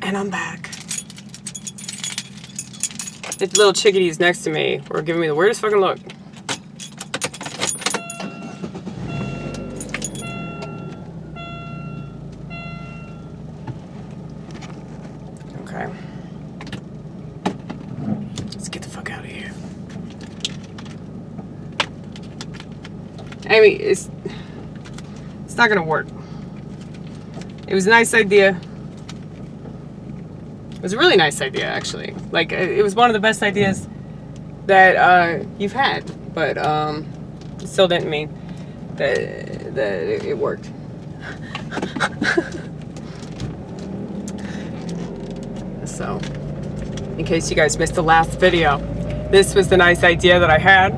And I'm back. The little chickadees next to me were giving me the weirdest fucking look. Okay. Let's get the fuck out of here. Amy, it's not gonna work. It was a nice idea. It was a really nice idea, actually. Like, it was one of the best ideas that you've had, but it still didn't mean that it worked. So, in case you guys missed the last video, this was the nice idea that I had.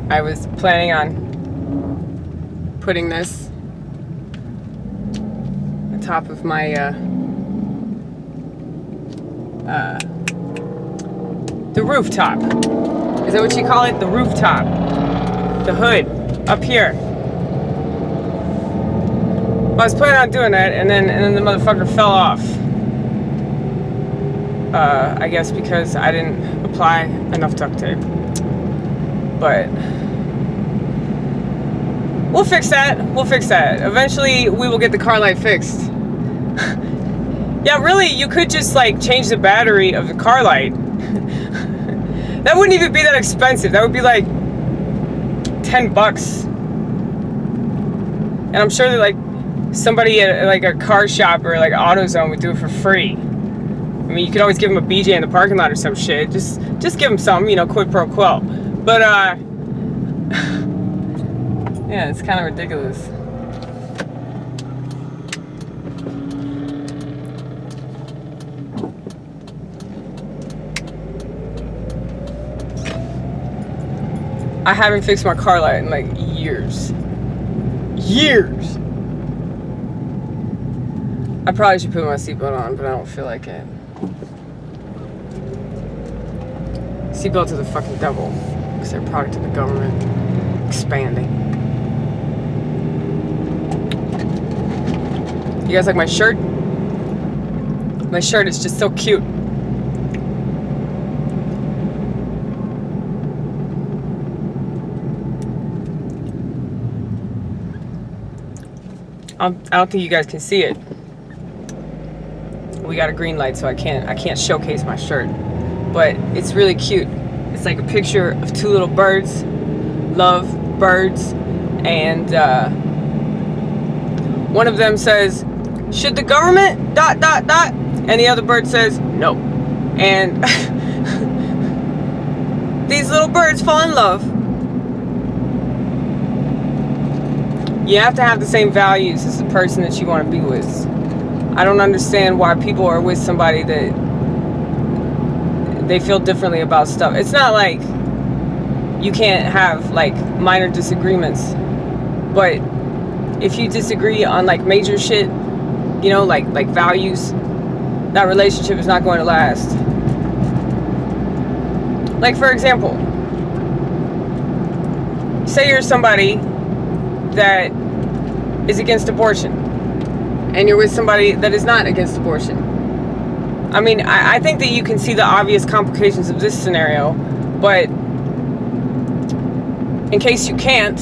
I was planning on putting this on top of my the rooftop. Is that what you call it? The rooftop. The hood up here. Well, I was planning on doing that, and then the motherfucker fell off. I guess because I didn't apply enough duct tape. But we'll fix that. We'll fix that. Eventually, we will get the car light fixed. Yeah, really, you could just like change the battery of the car light. That wouldn't even be that expensive. That would be like $10. And I'm sure that like somebody at like a car shop or like AutoZone would do it for free. I mean, you could always give them a BJ in the parking lot or some shit. Just give them something, you know, quid pro quo. But yeah, it's kind of ridiculous. I haven't fixed my car light in like years. Years! I probably should put my seatbelt on, but I don't feel like it. Seatbelts are the fucking devil, because they're a product of the government expanding. You guys like my shirt? My shirt is just so cute. I don't think you guys can see it. We got a green light, so I can't showcase my shirt. But it's really cute. It's like a picture of two little birds. Love birds. And one of them says, "Should the government ... And the other bird says, "No." And these little birds fall in love. You have to have the same values as the person that you want to be with. I don't understand why people are with somebody that they feel differently about stuff. It's not like you can't have like minor disagreements, but if you disagree on like major shit, you know, like values, that relationship is not going to last. Like, for example, say you're somebody that is against abortion and you're with somebody that is not against abortion. I mean, I think that you can see the obvious complications of this scenario, but in case you can't,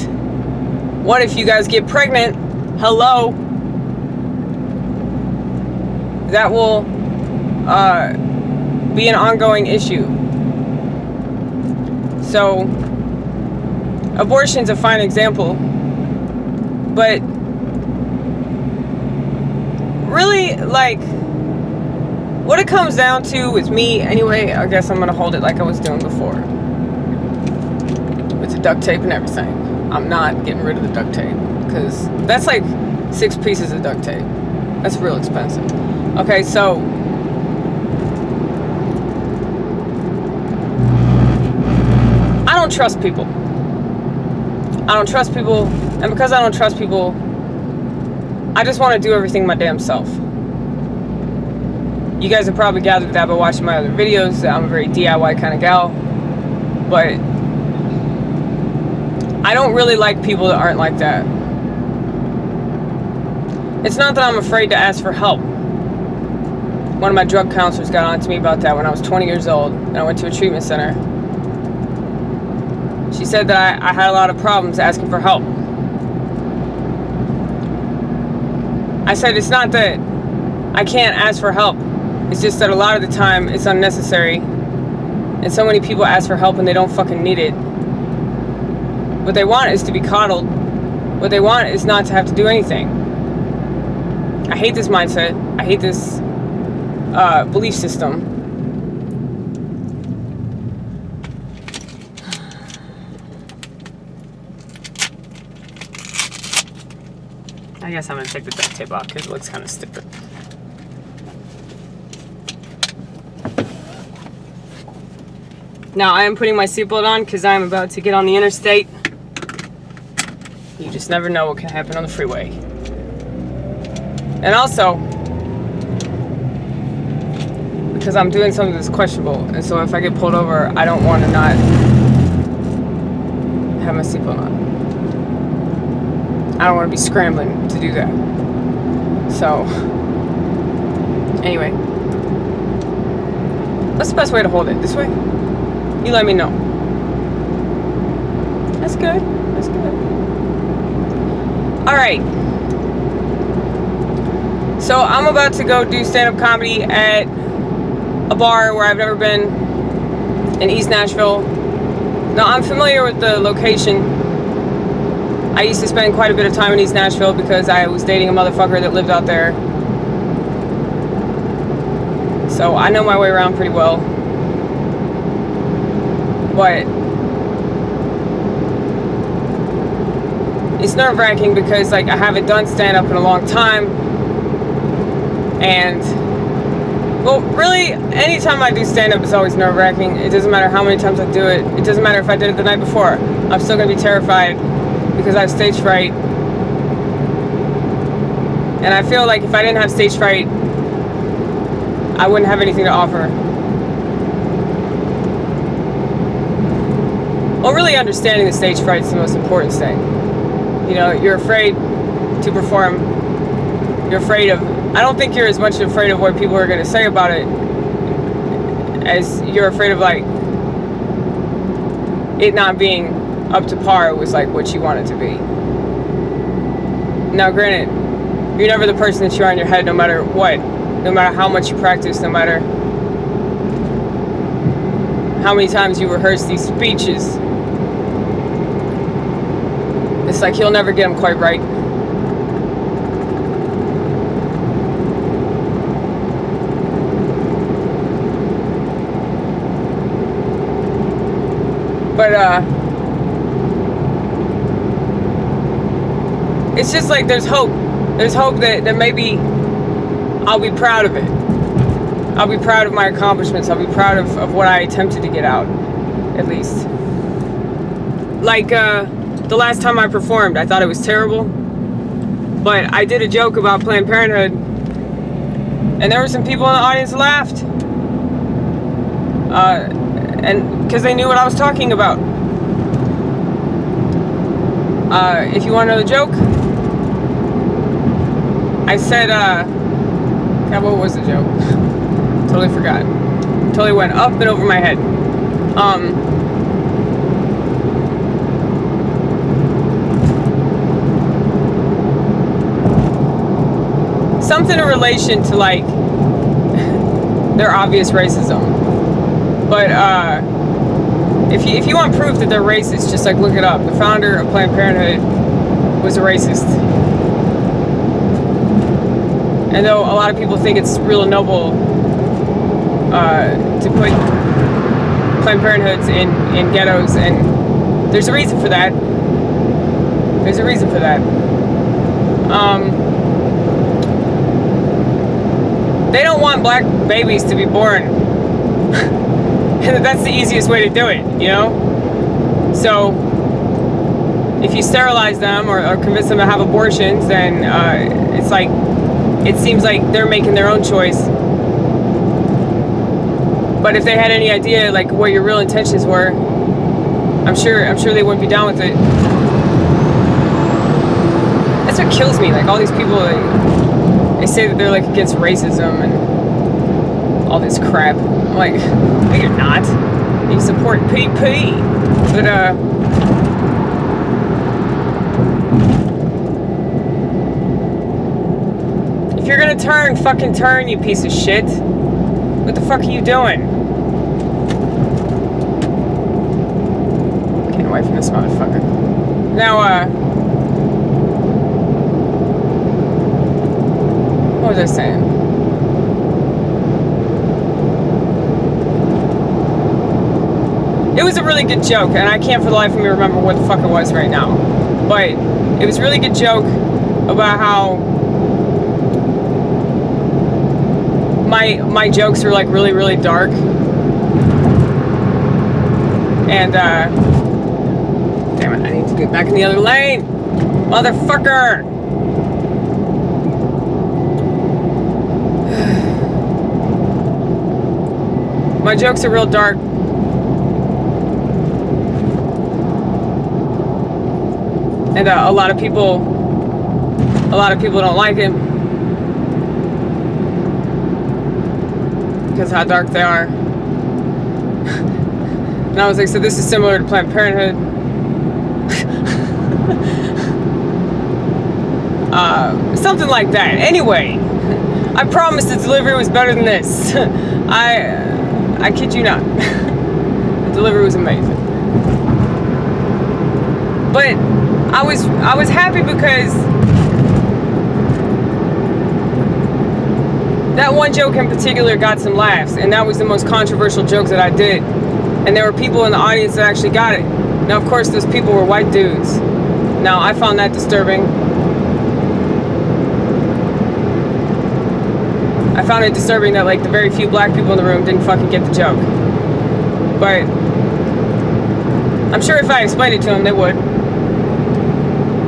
what if you guys get pregnant? Hello? That will be an ongoing issue. So, abortion's a fine example, but really, like, what it comes down to with me, anyway, I guess I'm going to hold it like I was doing before. With the duct tape and everything. I'm not getting rid of the duct tape, because that's like 6 pieces of duct tape. That's real expensive. Okay, so I don't trust people. I don't trust people, and because I don't trust people, I just want to do everything my damn self. You guys have probably gathered that by watching my other videos. I'm a very DIY kind of gal, but I don't really like people that aren't like that. It's not that I'm afraid to ask for help. one of my drug counselors got on to me about that when I was 20 years old, and I went to a treatment center. She said that I had a lot of problems asking for help. I said, it's not that I can't ask for help. It's just that a lot of the time it's unnecessary. And so many people ask for help and they don't fucking need it. What they want is to be coddled. What they want is not to have to do anything. I hate this mindset. I hate this belief system. I guess I'm going to take the duct tape off because it looks kind of stupid. Now I am putting my seatbelt on because I'm about to get on the interstate. You just never know what can happen on the freeway. And also, because I'm doing something that's questionable, and so if I get pulled over, I don't want to not have my seatbelt on. I don't want to be scrambling to do that. So, anyway. What's the best way to hold it? This way? You let me know. That's good. That's good. Alright. So, I'm about to go do stand-up comedy at a bar where I've never been in East Nashville. Now, I'm familiar with the location. I used to spend quite a bit of time in East Nashville because I was dating a motherfucker that lived out there. So I know my way around pretty well. But it's nerve-wracking because like I haven't done stand-up in a long time. And well, really, anytime I do stand-up, it's always nerve-wracking. It doesn't matter how many times I do it. It doesn't matter if I did it the night before. I'm still going to be terrified because I have stage fright. And I feel like if I didn't have stage fright, I wouldn't have anything to offer. Well, really understanding the stage fright is the most important thing. You know, you're afraid to perform. You're afraid of... I don't think you're as much afraid of what people are going to say about it as you're afraid of, like, it not being up to par with, like, what you want it to be. Now, granted, you're never the person that you are in your head no matter what. No matter how much you practice, no matter how many times you rehearse these speeches. It's like you'll never get them quite right. But, it's just like there's hope. There's hope that maybe I'll be proud of it. I'll be proud of my accomplishments. I'll be proud of what I attempted to get out, at least. Like, the last time I performed, I thought it was terrible. But I did a joke about Planned Parenthood, and there were some people in the audience that laughed. And because they knew what I was talking about. If you want to know the joke, I said, God, what was the joke? Totally forgot. Totally went up and over my head. Something in relation to, like, their obvious racism. But, if you want proof that they're racist, just, like, look it up. The founder of Planned Parenthood was a racist. And though a lot of people think it's real noble to put Planned Parenthoods in ghettos, and there's a reason for that. There's a reason for that. They don't want black babies to be born. And that's the easiest way to do it, you know? So, if you sterilize them or convince them to have abortions, then it's like, it seems like they're making their own choice. But if they had any idea, like, what your real intentions were, I'm sure they wouldn't be down with it. That's what kills me. Like, all these people, they say that they're, like, against racism, and all this crap. I'm like, no, you're not. You support PP. But, if you're gonna turn, fucking turn, you piece of shit. What the fuck are you doing? Getting away from this motherfucker. Now, what was I saying? It was a really good joke, and I can't for the life of me remember what the fuck it was right now. But it was a really good joke about how my jokes are like really, really dark. And damn it, I need to get back in the other lane. Motherfucker! My jokes are real dark. And a lot of people don't like him because how dark they are. And I was like, so this is similar to Planned Parenthood. Something like that. Anyway, I promise the delivery was better than this. I kid you not. The delivery was amazing. But I was happy because that one joke in particular got some laughs, and that was the most controversial joke that I did. And there were people in the audience that actually got it. Now, of course, those people were white dudes. Now, I found that disturbing. I found it disturbing that, like, the very few black people in the room didn't fucking get the joke. But I'm sure if I explained it to them, they would.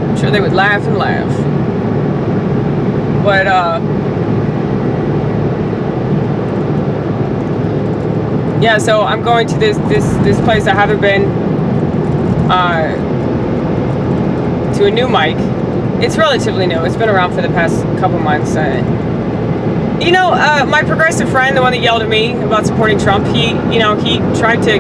I'm sure they would laugh and laugh. But, yeah, so I'm going to this place I haven't been, to a new mic. It's relatively new. It's been around for the past couple months. You know, my progressive friend, the one that yelled at me about supporting Trump, he tried to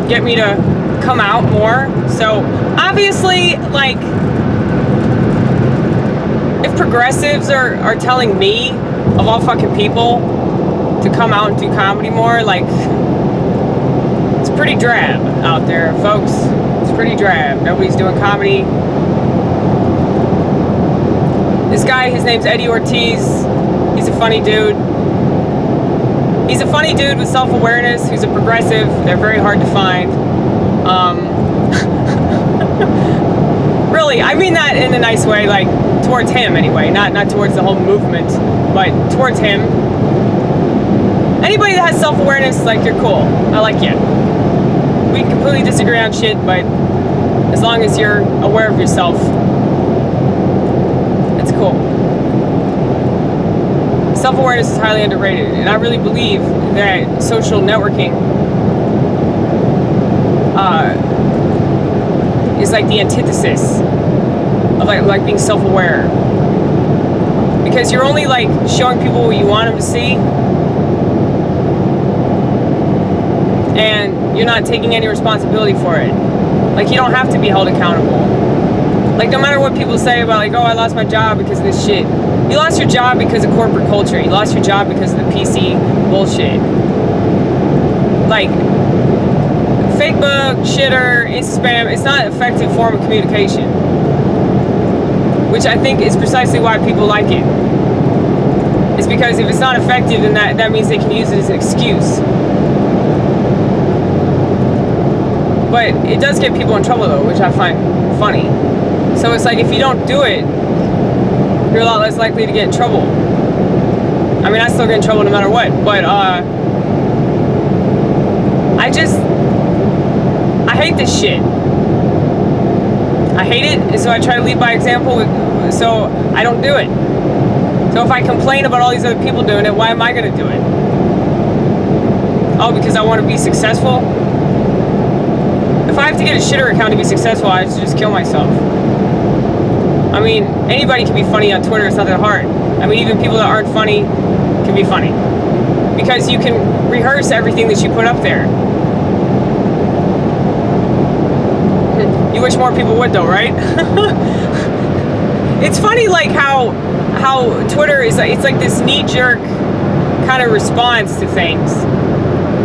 get me to come out more. So, obviously, like, if progressives are telling me, of all fucking people, to come out and do comedy more, like, it's pretty drab out there, folks. It's pretty drab. Nobody's doing comedy. This guy, his name's Eddie Ortiz. He's a funny dude. He's a funny dude with self-awareness who's a progressive. They're very hard to find. Really, I mean that in a nice way, like, towards him anyway, not towards the whole movement, but towards him. Anybody that has self-awareness, like, you're cool. I like you. We can completely disagree on shit, but as long as you're aware of yourself, it's cool. Self-awareness is highly underrated, and I really believe that social networking is like the antithesis of like being self-aware, because you're only like showing people what you want them to see, and you're not taking any responsibility for it. Like, you don't have to be held accountable. Like, no matter what people say about, like, oh, I lost my job because of this shit. You lost your job because of corporate culture. You lost your job because of the PC bullshit. Like, Facebook, shitter, Insta-spam, it's not an effective form of communication. Which I think is precisely why people like it. It's because if it's not effective, then that means they can use it as an excuse. But it does get people in trouble, though, which I find funny. So it's like, if you don't do it, you're a lot less likely to get in trouble. I mean, I still get in trouble no matter what, but I hate this shit. I hate it, and so I try to lead by example, so I don't do it. So if I complain about all these other people doing it, why am I going to do it? Oh, because I want to be successful? If I have to get a shitter account to be successful, I should just kill myself. I mean, anybody can be funny on Twitter. It's not that hard. I mean, even people that aren't funny can be funny. Because you can rehearse everything that you put up there. You wish more people would though, right? It's funny like how Twitter is like, it's like this knee-jerk kind of response to things.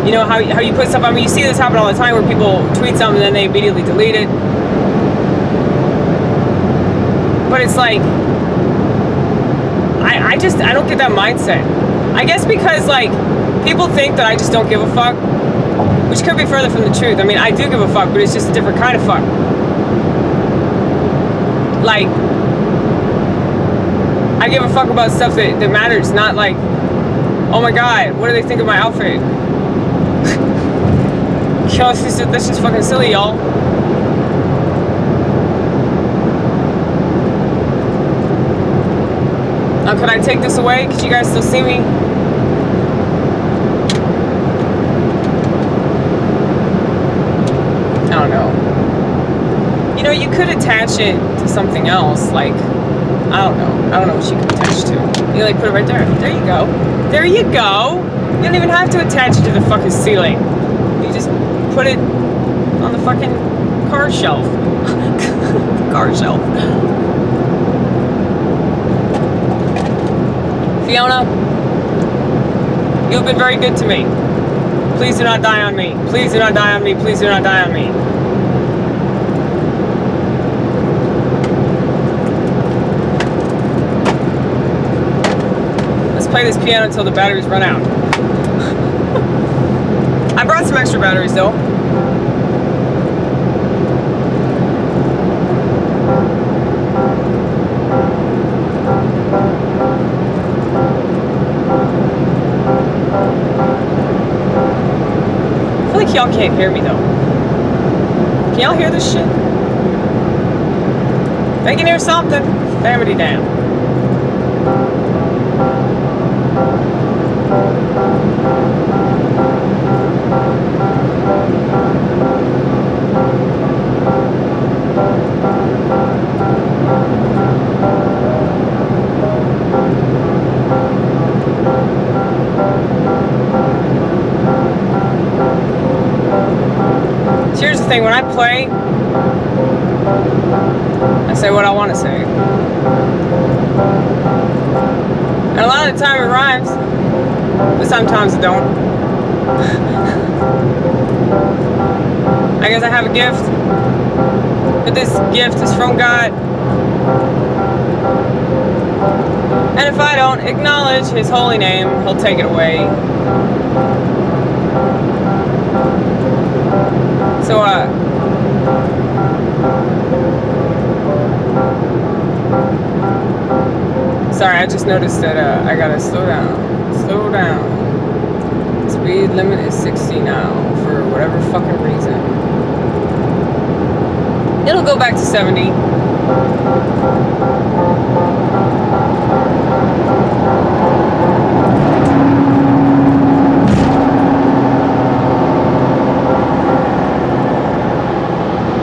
You know, how you put stuff, I mean, you see this happen all the time where people tweet something and then they immediately delete it. But it's like, I don't get that mindset. I guess because, like, people think that I just don't give a fuck, which could be further from the truth. I mean, I do give a fuck, but it's just a different kind of fuck. Like, I give a fuck about stuff that matters, not like, oh my god, what do they think of my outfit? Yo, that's just fucking silly, y'all. Now, could I take this away? Could you guys still see me? I don't know. You know, you could attach it to something else, like, I don't know what you can attach to. You like put it right there. There you go. There you go. You don't even have to attach it to the fucking ceiling. You just put it on the fucking car shelf. Car shelf. Fiona, you've been very good to me. Please do not die on me. Please do not die on me. Please do not die on me. Let's play this piano until the batteries run out. I brought some extra batteries though. I feel like y'all can't hear me though. Can y'all hear this shit? They can hear something. Damnity damn. So here's the thing, when I play, I say what I want to say. And a lot of the time it rhymes, but sometimes it don't. I guess I have a gift, but this gift is from God. And if I don't acknowledge His holy name, He'll take it away. So, sorry, I just noticed that I gotta slow down. Slow down. Speed limit is 60 now for whatever fucking reason. It'll go back to 70.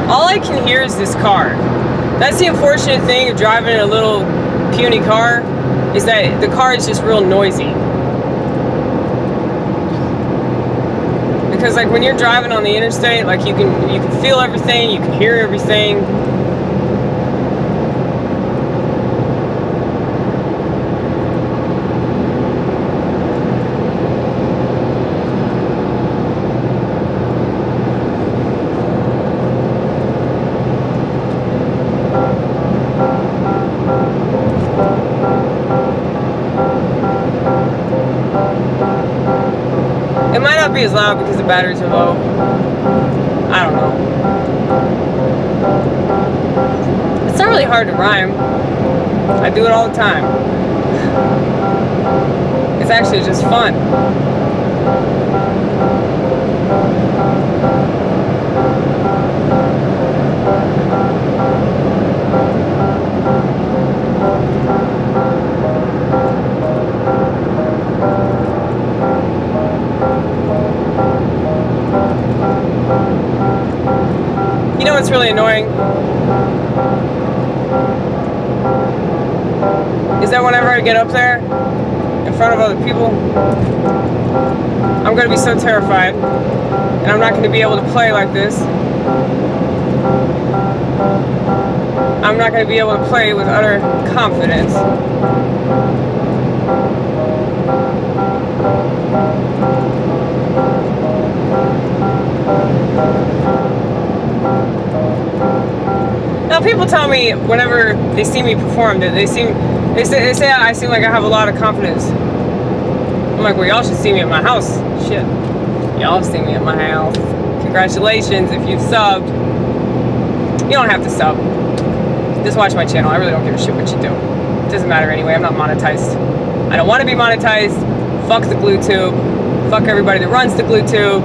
All I can hear is this car. That's the unfortunate thing of driving a little puny car, is that the car is just real noisy. Because like when you're driving on the interstate, like you can feel everything, you can hear everything. It might not be as loud because the batteries are low. I don't know. It's not really hard to rhyme. I do it all the time. It's actually just fun. You know what's really annoying? Is that whenever I get up there and front of other people, I'm going to be so terrified, and I'm not going to be able to play like this. I'm not going to be able to play with utter confidence. Now, people tell me whenever they see me perform that they say I seem like I have a lot of confidence. I'm like, well, y'all should see me at my house. Shit, y'all see me at my house. Congratulations if you've subbed. You don't have to sub. Just watch my channel. I really don't give a shit what you do. It doesn't matter anyway. I'm not monetized. I don't want to be monetized. Fuck the glue tube. Fuck everybody that runs the glue tube.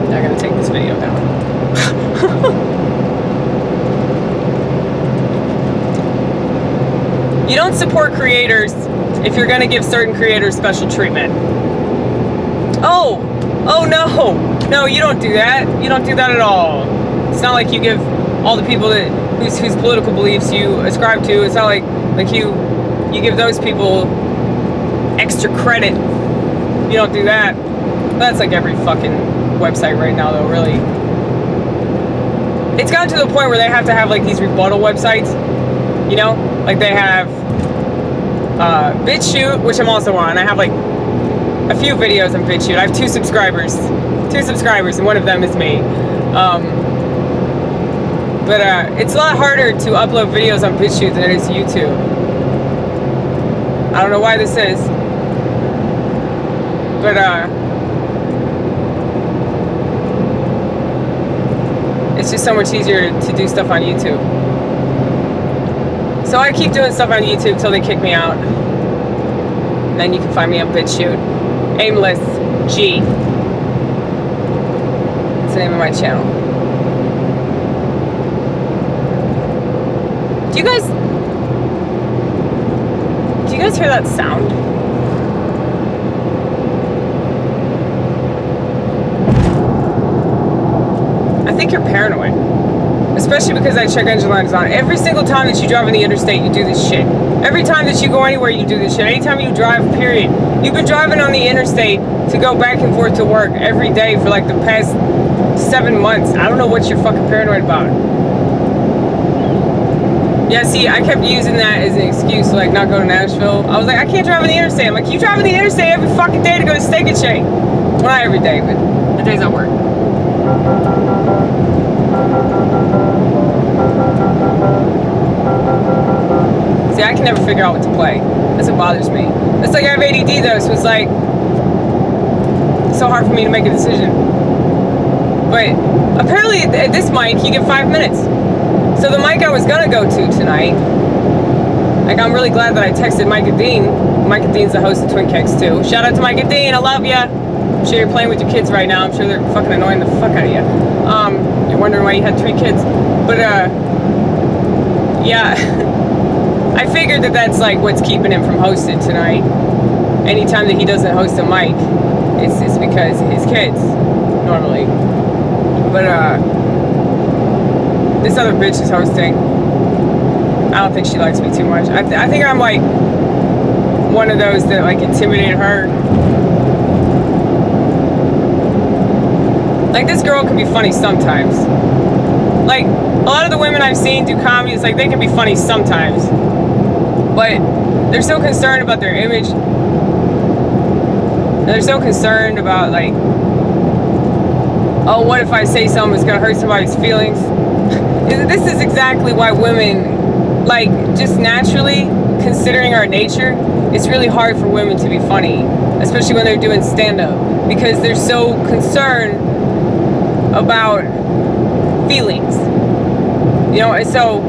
They're gonna take this video down. You don't support creators if you're going to give certain creators special treatment. Oh no, you don't do that. You don't do that at all. It's not like you give all the people that whose political beliefs you ascribe to. It's not like you give those people extra credit. You don't do that. That's like every fucking website right now, though. Really, it's gotten to the point where they have to have like these rebuttal websites. You know, like they have BitChute, which I'm also on. I have like a few videos on BitChute. I have 2 subscribers, and one of them is me. But it's a lot harder to upload videos on BitChute than it is YouTube. I don't know why this is, but it's just so much easier to do stuff on YouTube. So I keep doing stuff on YouTube till they kick me out. And then you can find me on BitChute. Aimless G. That's the name of my channel. Do you guys hear that sound? I think you're paranoid. Especially because that check engine light is on. Every single time that you drive on the interstate, you do this shit. Every time that you go anywhere, you do this shit. Anytime you drive, period. You've been driving on the interstate to go back and forth to work every day for like the past 7 months. I don't know what you're fucking paranoid about. Yeah, see, I kept using that as an excuse to like not go to Nashville. I was like, I can't drive on the interstate. I'm like, you drive on the interstate every fucking day to go to Steak and Shake. Well, not every day, but the days I work. See, I can never figure out what to play. That's what bothers me. It's like I have ADD though, so it's like so hard for me to make a decision. But apparently at this mic, you get 5 minutes. So the mic I was gonna go to tonight, like I'm really glad that I texted Micah Dean. Micah Dean's the host of Twin Keks too. Shout out to Micah Dean, I love ya. I'm sure you're playing with your kids right now. I'm sure they're fucking annoying the fuck out of you. You're wondering why you had 3 kids. But yeah. I figured that that's like what's keeping him from hosting tonight. Anytime that he doesn't host a mic, it's because his kids, normally. But this other bitch is hosting. I don't think she likes me too much. I think I'm like one of those that like intimidate her. Like this girl can be funny sometimes. Like a lot of the women I've seen do comedy, it's like they can be funny sometimes. But they're so concerned about their image. And they're so concerned about like, oh, what if I say something that's gonna hurt somebody's feelings? This is exactly why women, like just naturally, considering our nature, it's really hard for women to be funny, especially when they're doing stand-up, because they're so concerned about feelings. You know, and so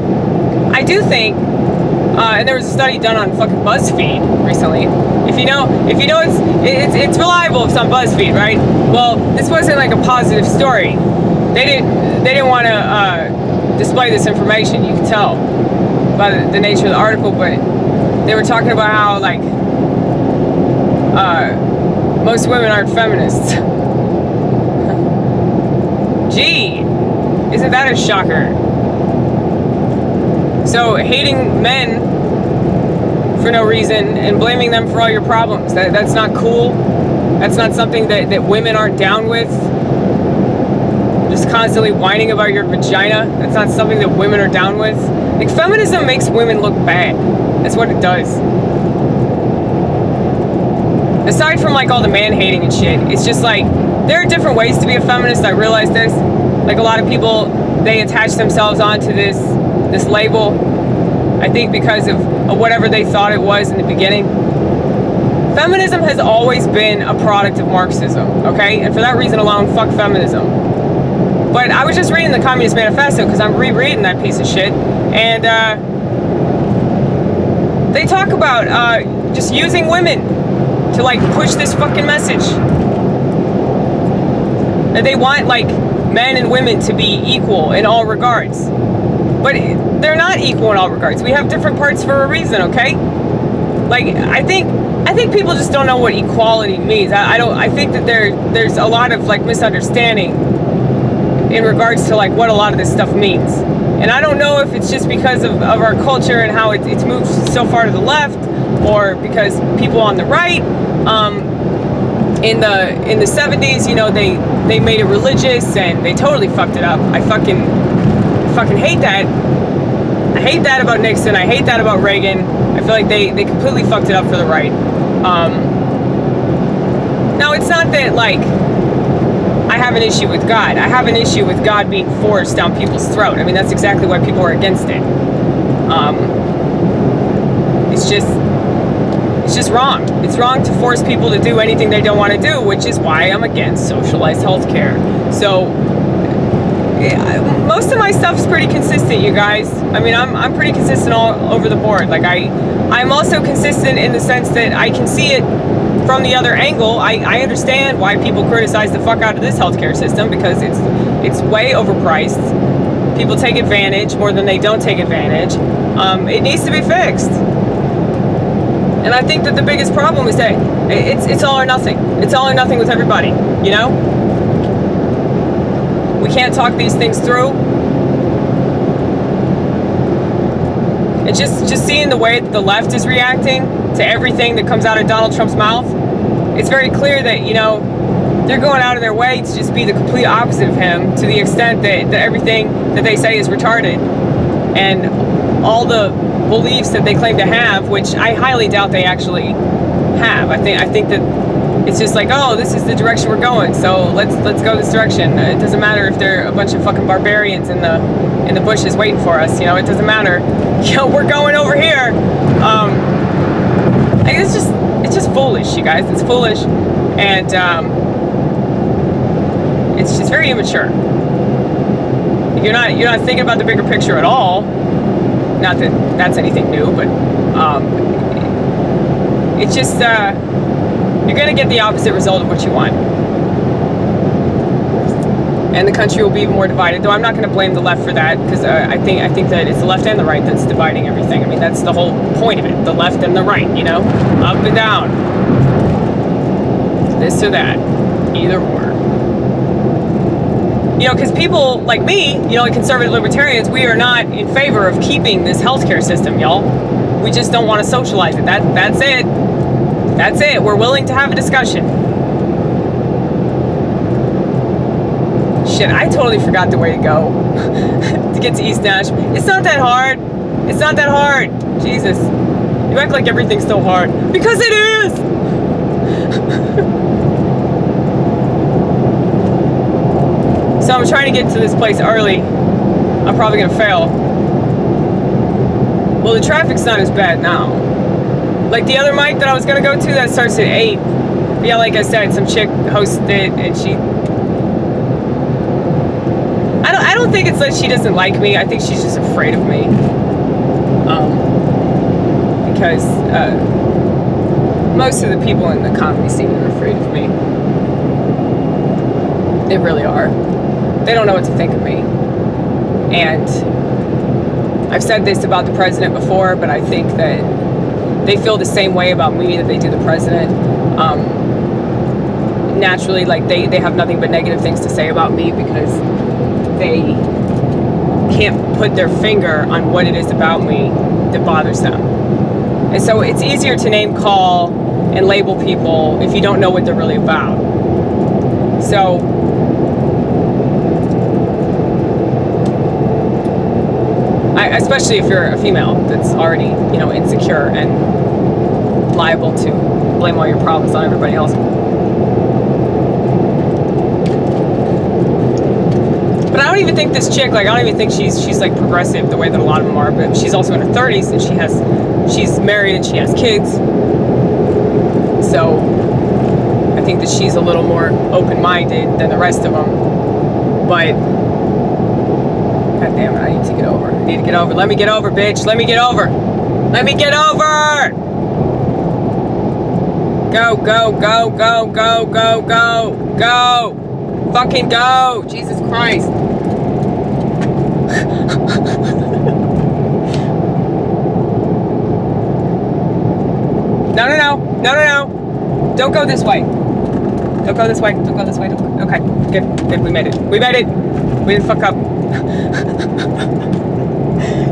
I do think, and there was a study done on fucking BuzzFeed recently. If you know, it's reliable. It's on BuzzFeed, right? Well, this wasn't like a positive story. They didn't want to display this information. You can tell by the nature of the article, but they were talking about how like most women aren't feminists. Gee, isn't that a shocker? So hating men for no reason and blaming them for all your problems. That's not cool. That's not something that women aren't down with. Just constantly whining about your vagina. That's not something that women are down with. Like, feminism makes women look bad. That's what it does. Aside from like all the man hating and shit, it's just like, there are different ways to be a feminist. I realize this. Like, a lot of people, they attach themselves onto this label, I think because of whatever they thought it was in the beginning. Feminism has always been a product of Marxism, okay? And for that reason alone, fuck feminism. But I was just reading the Communist Manifesto because I'm rereading that piece of shit, and they talk about just using women to like push this fucking message. That they want like men and women to be equal in all regards. But they're not equal in all regards. We have different parts for a reason, okay? Like, I think people just don't know what equality means. I think that there's a lot of like misunderstanding in regards to like what a lot of this stuff means. And I don't know if it's just because of our culture and how it's moved so far to the left, or because people on the right, in the 70s, you know, they made it religious and they totally fucked it up. I fucking hate that. I hate that about Nixon. I hate that about Reagan. I feel like they completely fucked it up for the right. Now, it's not that like I have an issue with God. I have an issue with God being forced down people's throat. I mean, that's exactly why people are against it. It's just wrong. It's wrong to force people to do anything they don't want to do, which is why I'm against socialized healthcare. So most of my stuff's pretty consistent, you guys. I mean, I'm pretty consistent all over the board. Like, I'm also consistent in the sense that I can see it from the other angle. I understand why people criticize the fuck out of this healthcare system, because it's way overpriced. People take advantage more than they don't take advantage. It needs to be fixed. And I think that the biggest problem is that it's all or nothing. It's all or nothing with everybody, you know? We can't talk these things through. And just seeing the way that the left is reacting to everything that comes out of Donald Trump's mouth, it's very clear that, you know, they're going out of their way to just be the complete opposite of him, to the extent that everything that they say is retarded. And all the beliefs that they claim to have, which I highly doubt they actually have. I think that it's just like, oh, this is the direction we're going, so let's go this direction. It doesn't matter if they're a bunch of fucking barbarians in the bushes waiting for us. You know, it doesn't matter. You know, we're going over here. It's just foolish, you guys. It's foolish, and it's just very immature. You're not thinking about the bigger picture at all. Not that that's anything new, but it's just you're going to get the opposite result of what you want. And the country will be even more divided, though I'm not going to blame the left for that, because I think that it's the left and the right that's dividing everything. I mean, that's the whole point of it, the left and the right, you know, up and down, this or that, either or. You know, because people like me, you know, like conservative libertarians, we are not in favor of keeping this healthcare system, y'all. We just don't want to socialize it. That's it. That's it. We're willing to have a discussion. Shit, I totally forgot the way to go to get to East Nash. It's not that hard. It's not that hard. Jesus. You act like everything's so hard. Because it is! So I'm trying to get to this place early. I'm probably going to fail. Well, the traffic's not as bad now. Like the other mic that I was going to go to, that starts at 8. But yeah, like I said, some chick hosted it, and she... I don't think it's that she doesn't like me. I think she's just afraid of me. Because most of the people in the comedy scene are afraid of me. They really are. They don't know what to think of me. And I've said this about the president before, but I think that they feel the same way about me that they do the president. Naturally, like they have nothing but negative things to say about me, because they can't put their finger on what it is about me that bothers them. And so it's easier to name call and label people if you don't know what they're really about. So especially if you're a female that's already, you know, insecure and liable to blame all your problems on everybody else. But I don't even think this chick, like, I don't even think she's like progressive the way that a lot of them are, but she's also in her 30s and she's married and she has kids. So I think that she's a little more open-minded than the rest of them. But God damn it, I need to get over. I need to get over. Let me get over, bitch. Let me get over. Let me get over. Go, go, go, go, go, go, go, go. Fucking go. Jesus Christ. No, no, no. No, no, no. Don't go this way. Don't go this way. Don't go this way. Okay, good. Good. We made it. We made it. We didn't fuck up.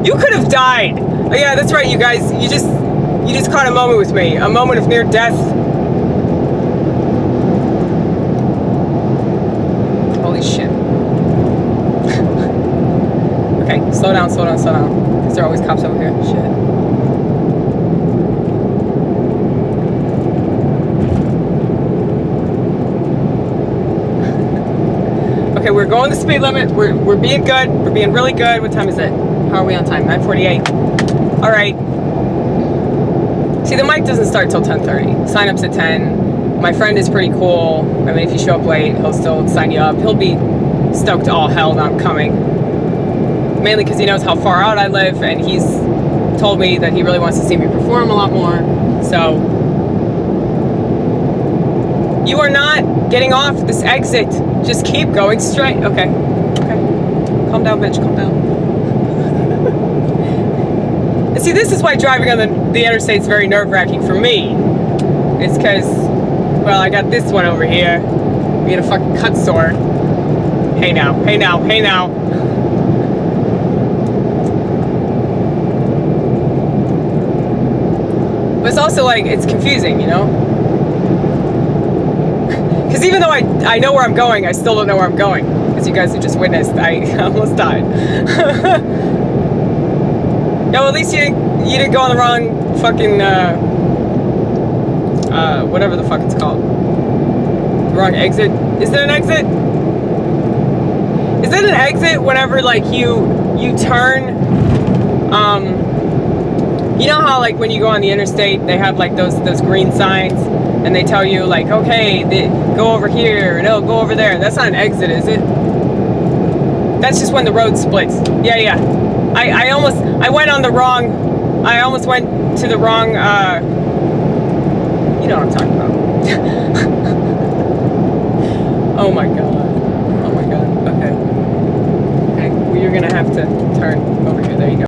You could have died. Oh, yeah, that's right, you guys. You just caught a moment with me. A moment of near death. Holy shit. Okay, slow down, slow down, slow down. Because there are always cops over here. Shit. Okay, we're going the speed limit. We're being good. We're being really good. What time is it? How are we on time? 9:48. All right. See, the mic doesn't start till 10:30. Sign-up's at 10. My friend is pretty cool. I mean, if you show up late, he'll still sign you up. He'll be stoked to all hell that I'm coming. Mainly because he knows how far out I live, and he's told me that he really wants to see me perform a lot more. So, you are not getting off this exit. Just keep going straight. Okay. Okay. Calm down, bitch. Calm down. And see, this is why driving on the interstate is very nerve-wracking for me. It's because, well, I got this one over here. We get a fucking cut sore. Hey now. Hey now. Hey now. But it's also like, it's confusing, you know? Because even though I know where I'm going, I still don't know where I'm going. As you guys have just witnessed, I almost died. Yeah, well, at least you didn't go on the wrong fucking, whatever the fuck it's called. The wrong exit. Is there an exit? Is it an exit whenever, like, you turn, you know how, like, when you go on the interstate, they have, like, those green signs? And they tell you, like, okay, go over here, no, go over there. That's not an exit, is it? That's just when the road splits. Yeah, yeah. I almost went to the wrong, you know what I'm talking about. Oh my God.